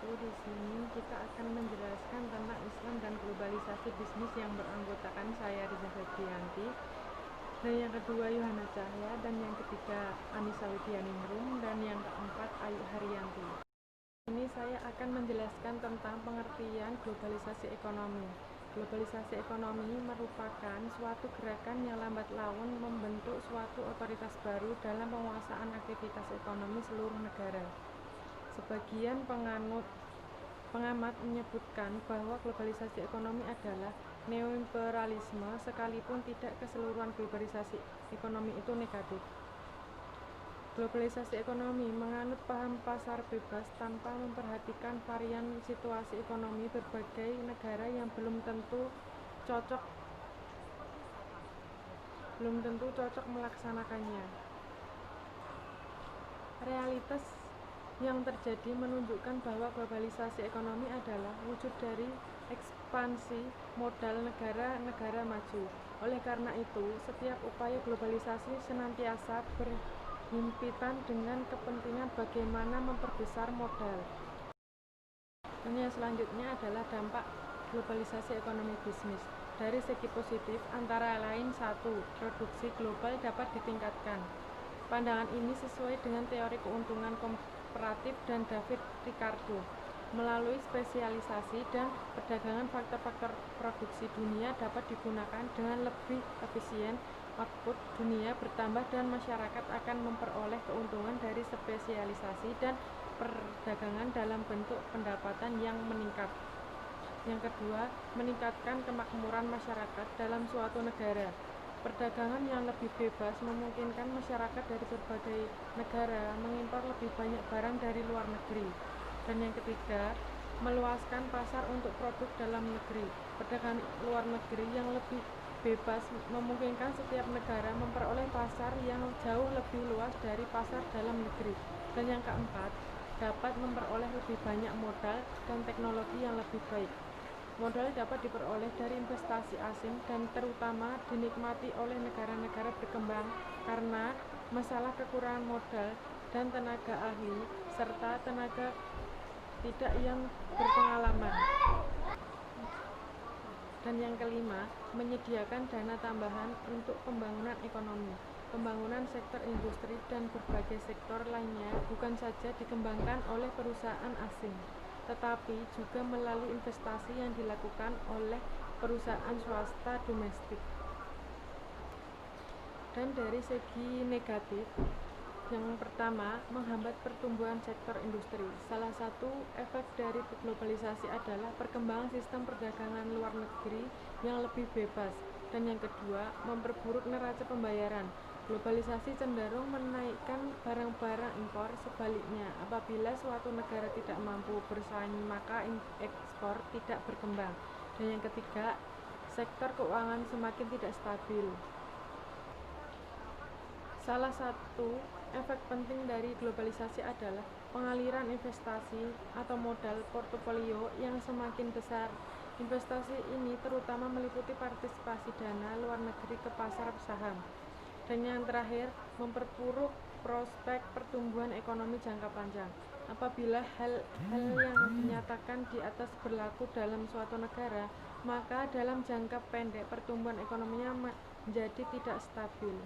Di sini kita akan menjelaskan tentang Islam dan globalisasi bisnis yang beranggotakan saya, Riza Febrianti, dan yang kedua Yohana Cahya, dan yang ketiga Anissa Widianingrum, dan yang keempat Ayu Haryanti. Ini saya akan menjelaskan tentang pengertian globalisasi ekonomi. Globalisasi ekonomi merupakan suatu gerakan yang lambat laun membentuk suatu otoritas baru dalam penguasaan aktivitas ekonomi seluruh negara. Sebagian pengamat menyebutkan bahwa globalisasi ekonomi adalah neoimperialisme, sekalipun tidak keseluruhan globalisasi ekonomi itu negatif. Globalisasi ekonomi menganut paham pasar bebas tanpa memperhatikan varian situasi ekonomi berbagai negara yang belum tentu cocok melaksanakannya. Realitas yang terjadi menunjukkan bahwa globalisasi ekonomi adalah wujud dari ekspansi modal negara-negara maju. Oleh karena itu, setiap upaya globalisasi senantiasa berhimpitan dengan kepentingan bagaimana memperbesar modal. Dan yang selanjutnya adalah dampak globalisasi ekonomi bisnis. Dari segi positif, antara lain 1. Produksi global dapat ditingkatkan. Pandangan ini sesuai dengan teori keuntungan komparatif dan David Ricardo. Melalui spesialisasi dan perdagangan faktor-faktor produksi dunia dapat digunakan dengan lebih efisien, output dunia bertambah dan masyarakat akan memperoleh keuntungan dari spesialisasi dan perdagangan dalam bentuk pendapatan yang meningkat. Yang kedua, meningkatkan kemakmuran masyarakat dalam suatu negara. Perdagangan yang lebih bebas memungkinkan masyarakat dari berbagai negara mengimpor lebih banyak barang dari luar negeri. Dan yang ketiga, meluaskan pasar untuk produk dalam negeri. Perdagangan luar negeri yang lebih bebas memungkinkan setiap negara memperoleh pasar yang jauh lebih luas dari pasar dalam negeri. Dan yang keempat, dapat memperoleh lebih banyak modal dan teknologi yang lebih baik. Modal dapat diperoleh dari investasi asing dan terutama dinikmati oleh negara-negara berkembang karena masalah kekurangan modal dan tenaga ahli serta tenaga tidak yang berpengalaman. Dan yang kelima, menyediakan dana tambahan untuk pembangunan ekonomi. Pembangunan sektor industri dan berbagai sektor lainnya bukan saja dikembangkan oleh perusahaan asing, tetapi juga melalui investasi yang dilakukan oleh perusahaan swasta domestik. Dan dari segi negatif, yang pertama, menghambat pertumbuhan sektor industri. Salah satu efek dari globalisasi adalah perkembangan sistem perdagangan luar negeri yang lebih bebas. Dan yang kedua, memperburuk neraca pembayaran. Globalisasi cenderung menaikkan barang-barang impor. Sebaliknya, apabila suatu negara tidak mampu bersaing, maka ekspor tidak berkembang. Dan yang ketiga, sektor keuangan semakin tidak stabil. Salah satu efek penting dari globalisasi adalah pengaliran investasi atau modal portofolio yang semakin besar. Investasi ini terutama meliputi partisipasi dana luar negeri ke pasar saham. Dan yang terakhir, memperburuk prospek pertumbuhan ekonomi jangka panjang. Apabila hal-hal yang dinyatakan di atas berlaku dalam suatu negara, maka dalam jangka pendek pertumbuhan ekonominya menjadi tidak stabil.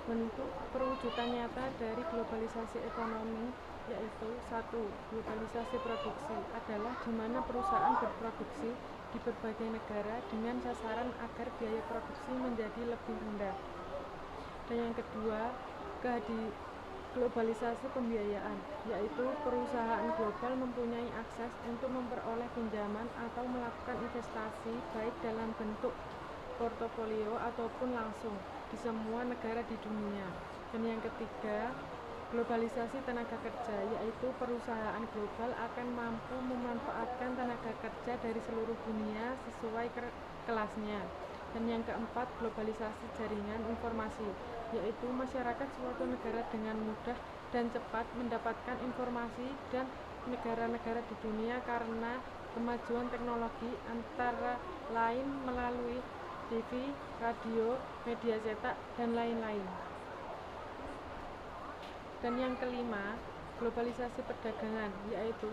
Bentuk perwujudan nyata dari globalisasi ekonomi yaitu 1. Globalisasi produksi adalah di mana perusahaan berproduksi di berbagai negara dengan sasaran agar biaya produksi menjadi lebih rendah. Dan yang kedua, globalisasi pembiayaan, yaitu perusahaan global mempunyai akses untuk memperoleh pinjaman atau melakukan investasi baik dalam bentuk portofolio ataupun langsung di semua negara di dunia. Dan yang ketiga, globalisasi tenaga kerja, yaitu perusahaan global akan mampu memanfaatkan tenaga kerja dari seluruh dunia sesuai kelasnya. Dan yang keempat, globalisasi jaringan informasi, yaitu masyarakat suatu negara dengan mudah dan cepat mendapatkan informasi dan negara-negara di dunia karena kemajuan teknologi antara lain melalui TV, radio, media cetak, dan lain-lain. Dan yang kelima, globalisasi perdagangan, yaitu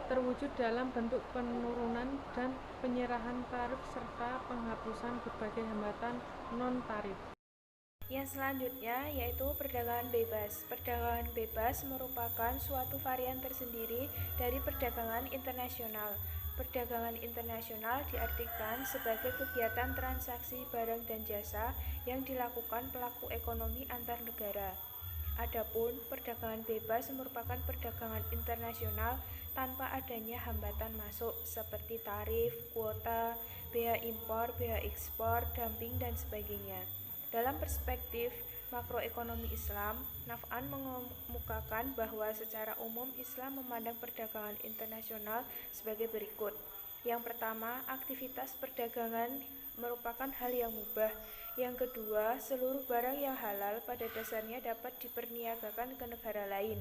terwujud dalam bentuk penurunan dan penyerahan tarif serta penghapusan berbagai hambatan non-tarif. Yang selanjutnya yaitu perdagangan bebas. Perdagangan bebas merupakan suatu varian tersendiri dari perdagangan internasional. Perdagangan internasional diartikan sebagai kegiatan transaksi barang dan jasa yang dilakukan pelaku ekonomi antar negara. Adapun perdagangan bebas merupakan perdagangan internasional tanpa adanya hambatan masuk seperti tarif, kuota, bea impor, bea ekspor, dumping, dan sebagainya. Dalam perspektif makroekonomi Islam, Naf'an mengemukakan bahwa secara umum Islam memandang perdagangan internasional sebagai berikut. Yang pertama, aktivitas perdagangan merupakan hal yang mubah. Yang kedua, seluruh barang yang halal pada dasarnya dapat diperniagakan ke negara lain.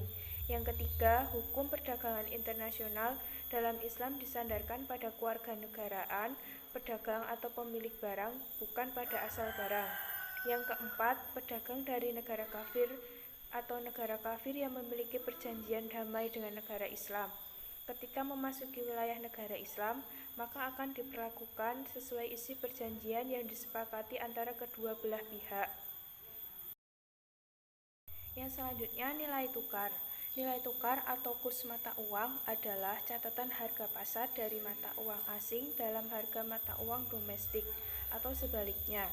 Yang ketiga, hukum perdagangan internasional dalam Islam disandarkan pada kewarganegaraan pedagang atau pemilik barang, bukan pada asal barang. Yang keempat, pedagang dari negara kafir atau negara kafir yang memiliki perjanjian damai dengan negara Islam. Ketika memasuki wilayah negara Islam, maka akan diperlakukan sesuai isi perjanjian yang disepakati antara kedua belah pihak. Yang selanjutnya, nilai tukar. Nilai tukar atau kurs mata uang adalah catatan harga pasar dari mata uang asing dalam harga mata uang domestik atau sebaliknya.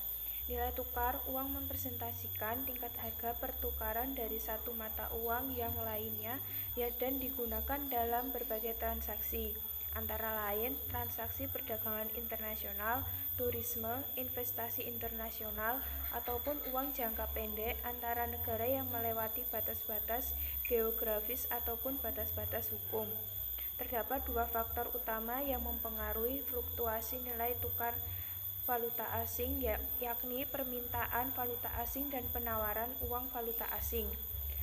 Nilai tukar uang mempresentasikan tingkat harga pertukaran dari satu mata uang yang lainnya dan digunakan dalam berbagai transaksi, antara lain transaksi perdagangan internasional, turisme, investasi internasional, ataupun uang jangka pendek antara negara yang melewati batas-batas geografis ataupun batas-batas hukum. Terdapat dua faktor utama yang mempengaruhi fluktuasi nilai tukar valuta asing, yakni permintaan valuta asing dan penawaran uang valuta asing.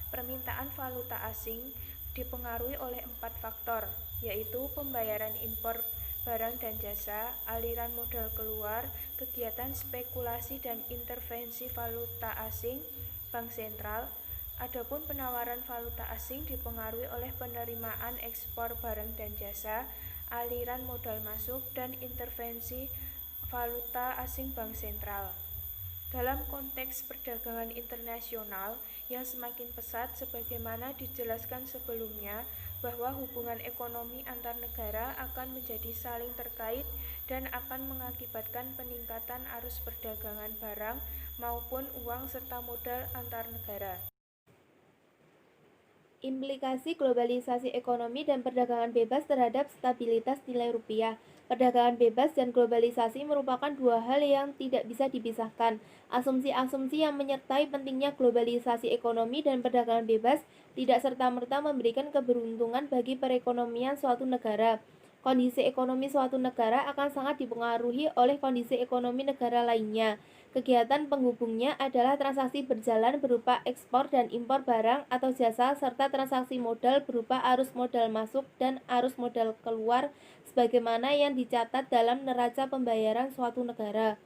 Permintaan valuta asing dipengaruhi oleh 4 faktor, yaitu pembayaran impor barang dan jasa, aliran modal keluar, kegiatan spekulasi dan intervensi valuta asing, bank sentral. Adapun penawaran valuta asing dipengaruhi oleh penerimaan ekspor barang dan jasa, aliran modal masuk, dan intervensi valuta asing bank sentral. Dalam konteks perdagangan internasional yang semakin pesat sebagaimana dijelaskan sebelumnya, bahwa hubungan ekonomi antar negara akan menjadi saling terkait dan akan mengakibatkan peningkatan arus perdagangan barang maupun uang serta modal antar negara. Implikasi globalisasi ekonomi dan perdagangan bebas terhadap stabilitas nilai rupiah. Perdagangan bebas dan globalisasi merupakan dua hal yang tidak bisa dipisahkan. Asumsi-asumsi yang menyertai pentingnya globalisasi ekonomi dan perdagangan bebas tidak serta-merta memberikan keberuntungan bagi perekonomian suatu negara. Kondisi ekonomi suatu negara akan sangat dipengaruhi oleh kondisi ekonomi negara lainnya. Kegiatan penghubungnya adalah transaksi berjalan berupa ekspor dan impor barang atau jasa serta transaksi modal berupa arus modal masuk dan arus modal keluar sebagaimana yang dicatat dalam neraca pembayaran suatu negara.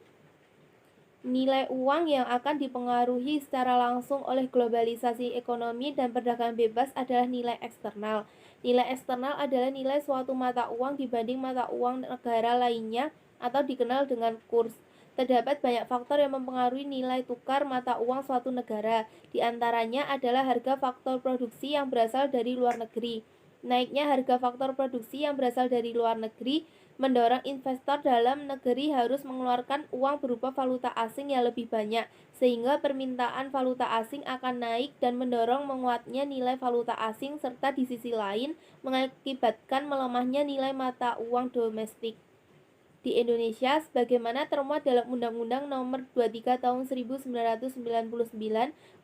Nilai uang yang akan dipengaruhi secara langsung oleh globalisasi ekonomi dan perdagangan bebas adalah nilai eksternal. Nilai eksternal adalah nilai suatu mata uang dibanding mata uang negara lainnya atau dikenal dengan kurs. Terdapat banyak faktor yang mempengaruhi nilai tukar mata uang suatu negara. Di antaranya adalah harga faktor produksi yang berasal dari luar negeri. Naiknya harga faktor produksi yang berasal dari luar negeri mendorong investor dalam negeri harus mengeluarkan uang berupa valuta asing yang lebih banyak, sehingga permintaan valuta asing akan naik dan mendorong menguatnya nilai valuta asing serta di sisi lain mengakibatkan melemahnya nilai mata uang domestik. Di Indonesia, sebagaimana termuat dalam Undang-Undang Nomor 23 Tahun 1999,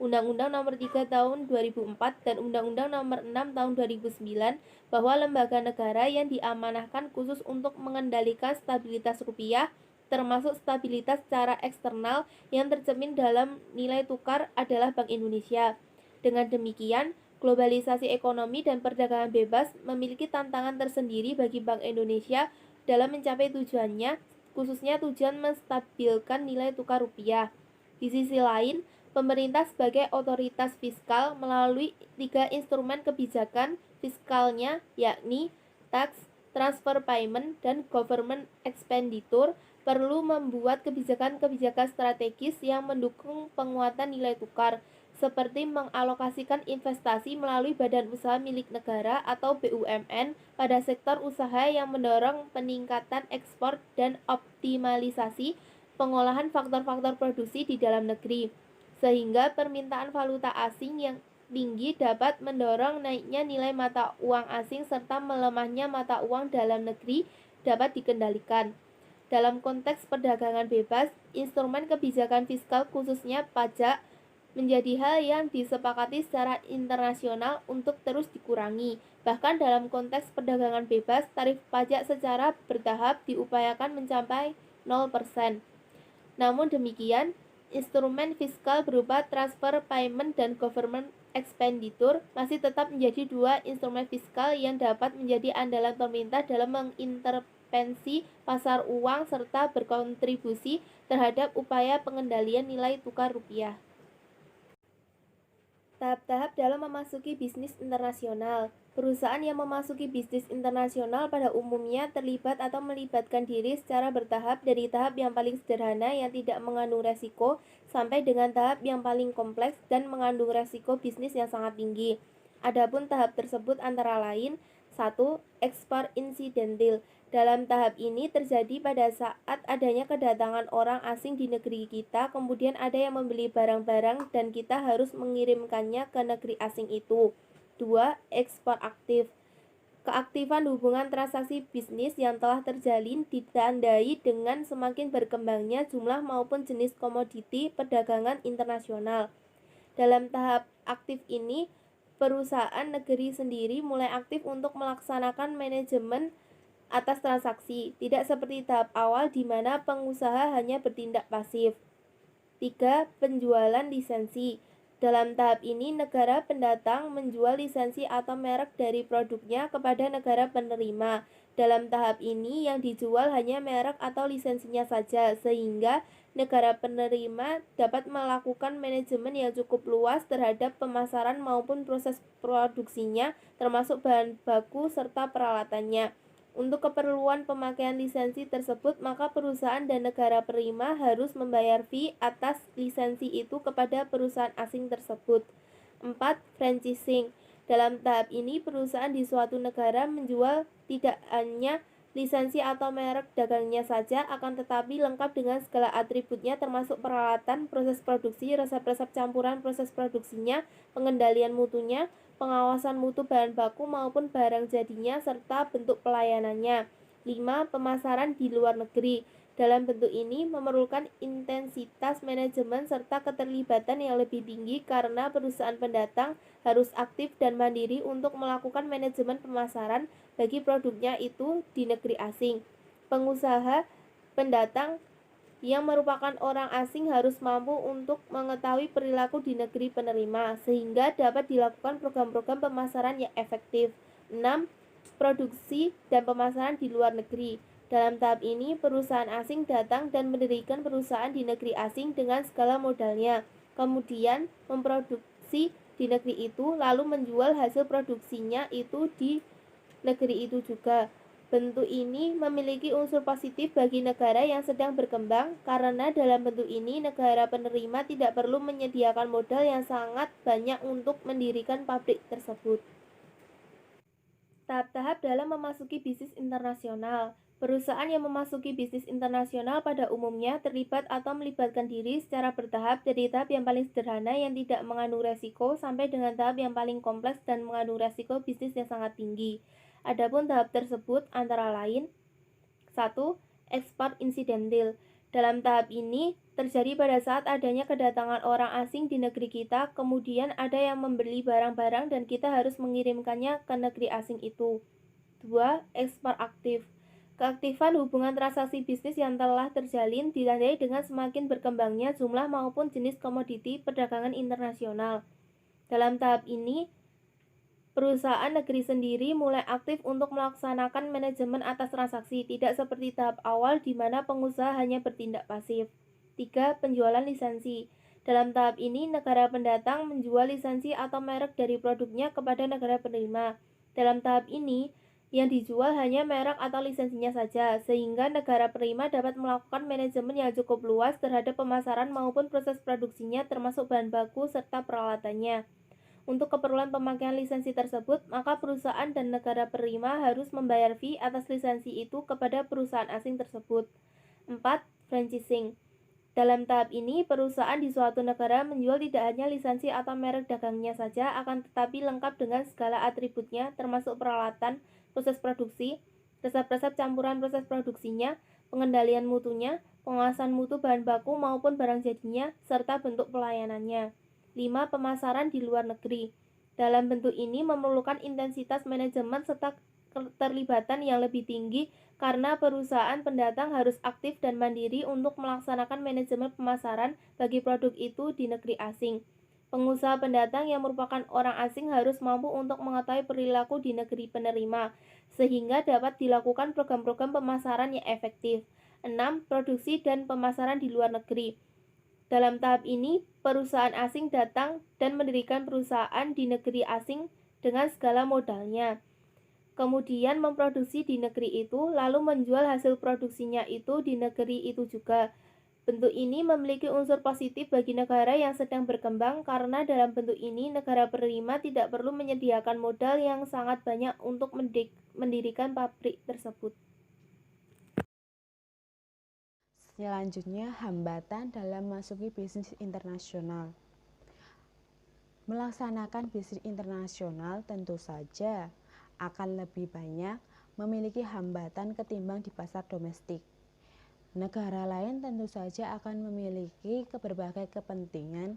Undang-Undang Nomor 3 Tahun 2004, dan Undang-Undang Nomor 6 Tahun 2009, bahwa lembaga negara yang diamanahkan khusus untuk mengendalikan stabilitas rupiah, termasuk stabilitas secara eksternal yang tercermin dalam nilai tukar adalah Bank Indonesia. Dengan demikian, globalisasi ekonomi dan perdagangan bebas memiliki tantangan tersendiri bagi Bank Indonesia dalam mencapai tujuannya, khususnya tujuan menstabilkan nilai tukar rupiah. Di sisi lain, Pemerintah sebagai otoritas fiskal melalui 3 instrumen kebijakan fiskalnya, yakni tax, transfer payment, dan government expenditure, perlu membuat kebijakan-kebijakan strategis yang mendukung penguatan nilai tukar, seperti mengalokasikan investasi melalui badan usaha milik negara atau BUMN pada sektor usaha yang mendorong peningkatan ekspor dan optimalisasi pengolahan faktor-faktor produksi di dalam negeri, sehingga permintaan valuta asing yang tinggi dapat mendorong naiknya nilai mata uang asing serta melemahnya mata uang dalam negeri dapat dikendalikan. Dalam konteks perdagangan bebas, instrumen kebijakan fiskal khususnya pajak menjadi hal yang disepakati secara internasional untuk terus dikurangi. Bahkan dalam konteks perdagangan bebas, tarif pajak secara bertahap diupayakan mencapai 0%. Namun demikian, instrumen fiskal berupa transfer payment dan government expenditure masih tetap menjadi 2 instrumen fiskal yang dapat menjadi andalan pemerintah dalam mengintervensi pasar uang serta berkontribusi terhadap upaya pengendalian nilai tukar rupiah. Tahap-tahap dalam memasuki bisnis internasional. Perusahaan yang memasuki bisnis internasional pada umumnya terlibat atau melibatkan diri secara bertahap dari tahap yang paling sederhana yang tidak mengandung resiko sampai dengan tahap yang paling kompleks dan mengandung resiko bisnis yang sangat tinggi. Adapun tahap tersebut antara lain: 1. Ekspor insidentil. Dalam tahap ini terjadi pada saat adanya kedatangan orang asing di negeri kita, kemudian ada yang membeli barang-barang dan kita harus mengirimkannya ke negeri asing itu. 2. Ekspor aktif. Keaktifan hubungan transaksi bisnis yang telah terjalin ditandai dengan semakin berkembangnya jumlah maupun jenis komoditi perdagangan internasional. Dalam tahap aktif ini, perusahaan negeri sendiri mulai aktif untuk melaksanakan manajemen atas transaksi, tidak seperti tahap awal di mana pengusaha hanya bertindak pasif. 3. Penjualan lisensi. Dalam tahap ini, negara pendatang menjual lisensi atau merek dari produknya kepada negara penerima. Dalam tahap ini, yang dijual hanya merek atau lisensinya saja, sehingga negara penerima dapat melakukan manajemen yang cukup luas terhadap pemasaran maupun proses produksinya, termasuk bahan baku serta peralatannya. Untuk keperluan pemakaian lisensi tersebut, maka perusahaan dan negara penerima harus membayar fee atas lisensi itu kepada perusahaan asing tersebut. 4. Franchising. Dalam tahap ini, perusahaan di suatu negara menjual tidak hanya lisensi atau merek dagangnya saja, akan tetapi lengkap dengan segala atributnya termasuk peralatan, proses produksi, resep-resep campuran proses produksinya, pengendalian mutunya, pengawasan mutu bahan baku maupun barang jadinya, serta bentuk pelayanannya. 5. Pemasaran di luar negeri. Dalam bentuk ini memerlukan intensitas manajemen serta keterlibatan yang lebih tinggi karena perusahaan pendatang harus aktif dan mandiri untuk melakukan manajemen pemasaran bagi produknya itu di negeri asing. Pengusaha pendatang yang merupakan orang asing harus mampu untuk mengetahui perilaku di negeri penerima, sehingga dapat dilakukan program-program pemasaran yang efektif. 6. Produksi dan pemasaran di luar negeri. Dalam tahap ini, perusahaan asing datang dan mendirikan perusahaan di negeri asing dengan segala modalnya, kemudian memproduksi di negeri itu, lalu menjual hasil produksinya itu di negeri itu juga. Bentuk ini memiliki unsur positif bagi negara yang sedang berkembang, karena dalam bentuk ini negara penerima tidak perlu menyediakan modal yang sangat banyak untuk mendirikan pabrik tersebut. Tahap-tahap dalam memasuki bisnis internasional. Perusahaan yang memasuki bisnis internasional pada umumnya terlibat atau melibatkan diri secara bertahap dari tahap yang paling sederhana yang tidak mengandung resiko sampai dengan tahap yang paling kompleks dan mengandung resiko bisnis yang sangat tinggi. Adapun tahap tersebut antara lain: 1. Ekspor insidentil. Dalam tahap ini terjadi pada saat adanya kedatangan orang asing di negeri kita, kemudian ada yang membeli barang-barang dan kita harus mengirimkannya ke negeri asing itu. 2. Ekspor aktif. Keaktifan hubungan transaksi bisnis yang telah terjalin ditandai dengan semakin berkembangnya jumlah maupun jenis komoditi perdagangan internasional. Dalam tahap ini, perusahaan negeri sendiri mulai aktif untuk melaksanakan manajemen atas transaksi, tidak seperti tahap awal di mana pengusaha hanya bertindak pasif. 3. Penjualan lisensi. Dalam tahap ini, negara pendatang menjual lisensi atau merek dari produknya kepada negara penerima. Dalam tahap ini, yang dijual hanya merek atau lisensinya saja, sehingga negara penerima dapat melakukan manajemen yang cukup luas terhadap pemasaran maupun proses produksinya termasuk bahan baku serta peralatannya. Untuk keperluan pemakaian lisensi tersebut, maka perusahaan dan negara penerima harus membayar fee atas lisensi itu kepada perusahaan asing tersebut. 4. Franchising. Dalam tahap ini, perusahaan di suatu negara menjual tidak hanya lisensi atau merek dagangnya saja, akan tetapi lengkap dengan segala atributnya, termasuk peralatan, proses produksi, resep-resep campuran proses produksinya, pengendalian mutunya, pengawasan mutu bahan baku maupun barang jadinya, serta bentuk pelayanannya. 5. Pemasaran di luar negeri. Dalam bentuk ini memerlukan intensitas manajemen serta keterlibatan yang lebih tinggi karena perusahaan pendatang harus aktif dan mandiri untuk melaksanakan manajemen pemasaran bagi produk itu di negeri asing. Pengusaha pendatang yang merupakan orang asing harus mampu untuk mengetahui perilaku di negeri penerima, sehingga dapat dilakukan program-program pemasaran yang efektif. 6. Produksi dan pemasaran di luar negeri. Dalam tahap ini, perusahaan asing datang dan mendirikan perusahaan di negeri asing dengan segala modalnya. Kemudian memproduksi di negeri itu, lalu menjual hasil produksinya itu di negeri itu juga. Bentuk ini memiliki unsur positif bagi negara yang sedang berkembang karena dalam bentuk ini negara penerima tidak perlu menyediakan modal yang sangat banyak untuk mendirikan pabrik tersebut. Selanjutnya, hambatan dalam masuki bisnis internasional. Melaksanakan bisnis internasional tentu saja akan lebih banyak memiliki hambatan ketimbang di pasar domestik. Negara lain tentu saja akan memiliki berbagai kepentingan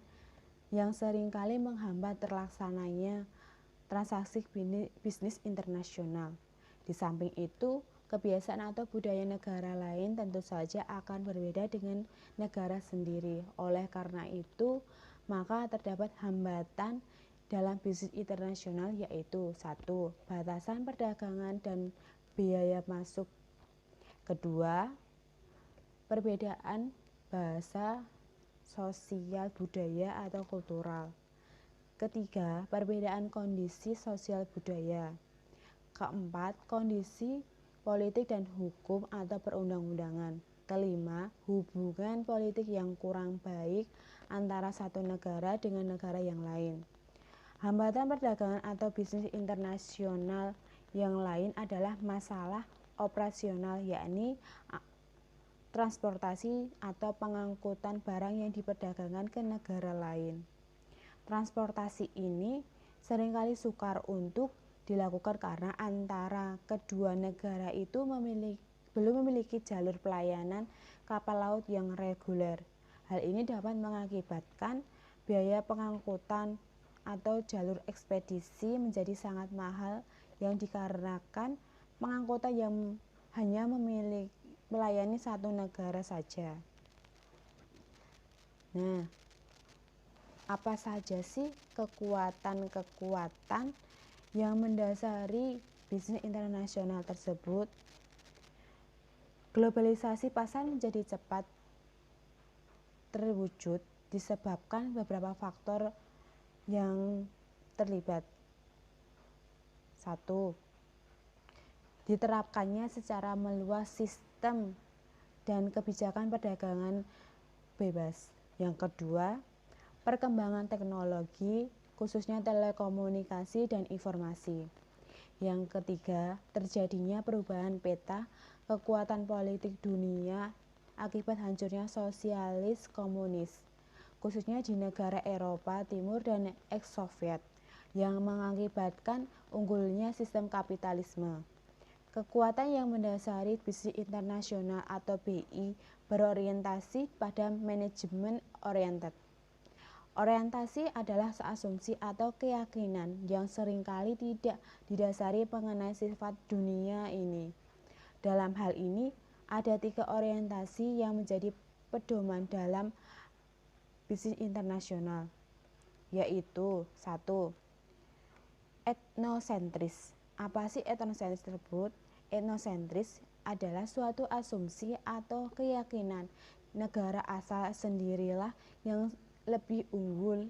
yang seringkali menghambat terlaksananya transaksi bisnis internasional. Di samping itu, kebiasaan atau budaya negara lain tentu saja akan berbeda dengan negara sendiri. Oleh karena itu, maka terdapat hambatan dalam bisnis internasional yaitu 1. Batasan perdagangan dan biaya masuk. Kedua, perbedaan bahasa, sosial, budaya atau kultural. Ketiga, perbedaan kondisi sosial budaya. Keempat, kondisi politik dan hukum atau perundang-undangan. Kelima, hubungan politik yang kurang baik antara satu negara dengan negara yang lain. Hambatan perdagangan atau bisnis internasional yang lain adalah masalah operasional, yakni transportasi atau pengangkutan barang yang diperdagangkan ke negara lain. Transportasi ini seringkali sukar untuk dilakukan karena antara kedua negara itu belum memiliki jalur pelayanan kapal laut yang reguler. Hal ini dapat mengakibatkan biaya pengangkutan atau jalur ekspedisi menjadi sangat mahal yang dikarenakan pengangkutan yang hanya melayani satu negara saja. Nah, apa saja sih kekuatan-kekuatan yang mendasari bisnis internasional tersebut? Globalisasi pasar menjadi cepat terwujud disebabkan beberapa faktor yang terlibat. 1. Diterapkannya secara meluas sistem dan kebijakan perdagangan bebas. Yang kedua, perkembangan teknologi, khususnya telekomunikasi dan informasi. Yang ketiga, terjadinya perubahan peta kekuatan politik dunia akibat hancurnya sosialis komunis, khususnya di negara Eropa Timur dan ex-Soviet, yang mengakibatkan unggulnya sistem kapitalisme. Kekuatan yang mendasari bisnis internasional atau BI berorientasi pada manajemen oriented. Orientasi adalah asumsi atau keyakinan yang seringkali tidak didasari mengenai sifat dunia ini. Dalam hal ini, ada 3 orientasi yang menjadi pedoman dalam bisnis internasional, yaitu 1. Etnosentris. Apa sih etnosentris tersebut? Etnosentris adalah suatu asumsi atau keyakinan negara asal sendirilah yang lebih unggul.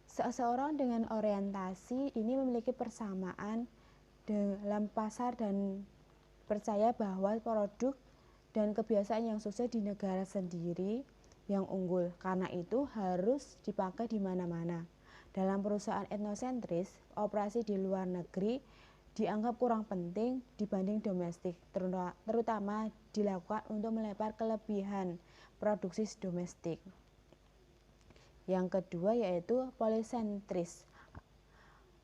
Seseorang dengan orientasi ini memiliki persamaan dalam pasar dan percaya bahwa produk dan kebiasaan yang sukses di negara sendiri yang unggul. Karena itu harus dipakai di mana-mana. Dalam perusahaan etnosentris, operasi di luar negeri dianggap kurang penting dibanding domestik, terutama dilakukan untuk melebar kelebihan produksi domestik. Yang kedua yaitu polisentris.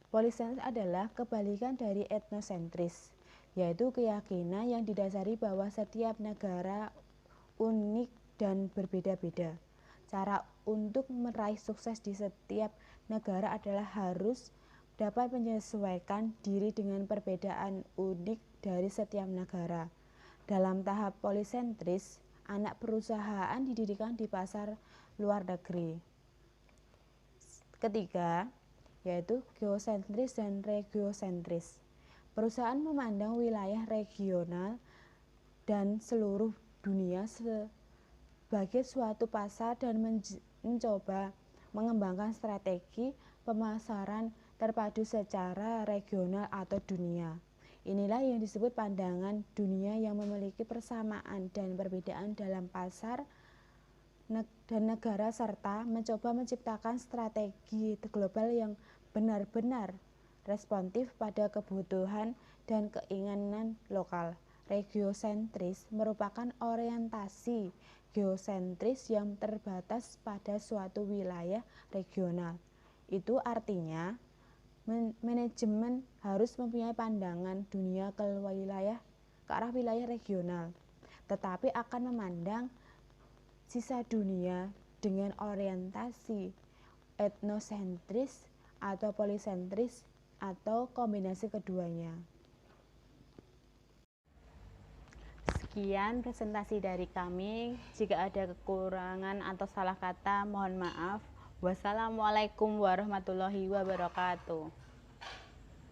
Polisentris adalah kebalikan dari etnosentris, yaitu keyakinan yang didasari bahwa setiap negara unik dan berbeda-beda. Cara untuk meraih sukses di setiap negara adalah harus dapat menyesuaikan diri dengan perbedaan unik dari setiap negara. Dalam tahap polisentris, anak perusahaan didirikan di pasar luar negeri. Ketiga, yaitu geosentris dan regiosentris. Perusahaan memandang wilayah regional dan seluruh dunia sebagai suatu pasar dan mencoba mengembangkan strategi pemasaran terpadu secara regional atau dunia. Inilah yang disebut pandangan dunia yang memiliki persamaan dan perbedaan dalam pasar dan negara serta mencoba menciptakan strategi global yang benar-benar responsif pada kebutuhan dan keinginan lokal. Regiosentris merupakan orientasi geosentris yang terbatas pada suatu wilayah regional. Itu artinya manajemen harus mempunyai pandangan dunia ke arah wilayah regional, tetapi akan memandang sisa dunia dengan orientasi etnosentris atau polisentris atau kombinasi keduanya. Sekian presentasi dari kami. Jika ada kekurangan atau salah kata, mohon maaf. Wassalamualaikum warahmatullahi wabarakatuh.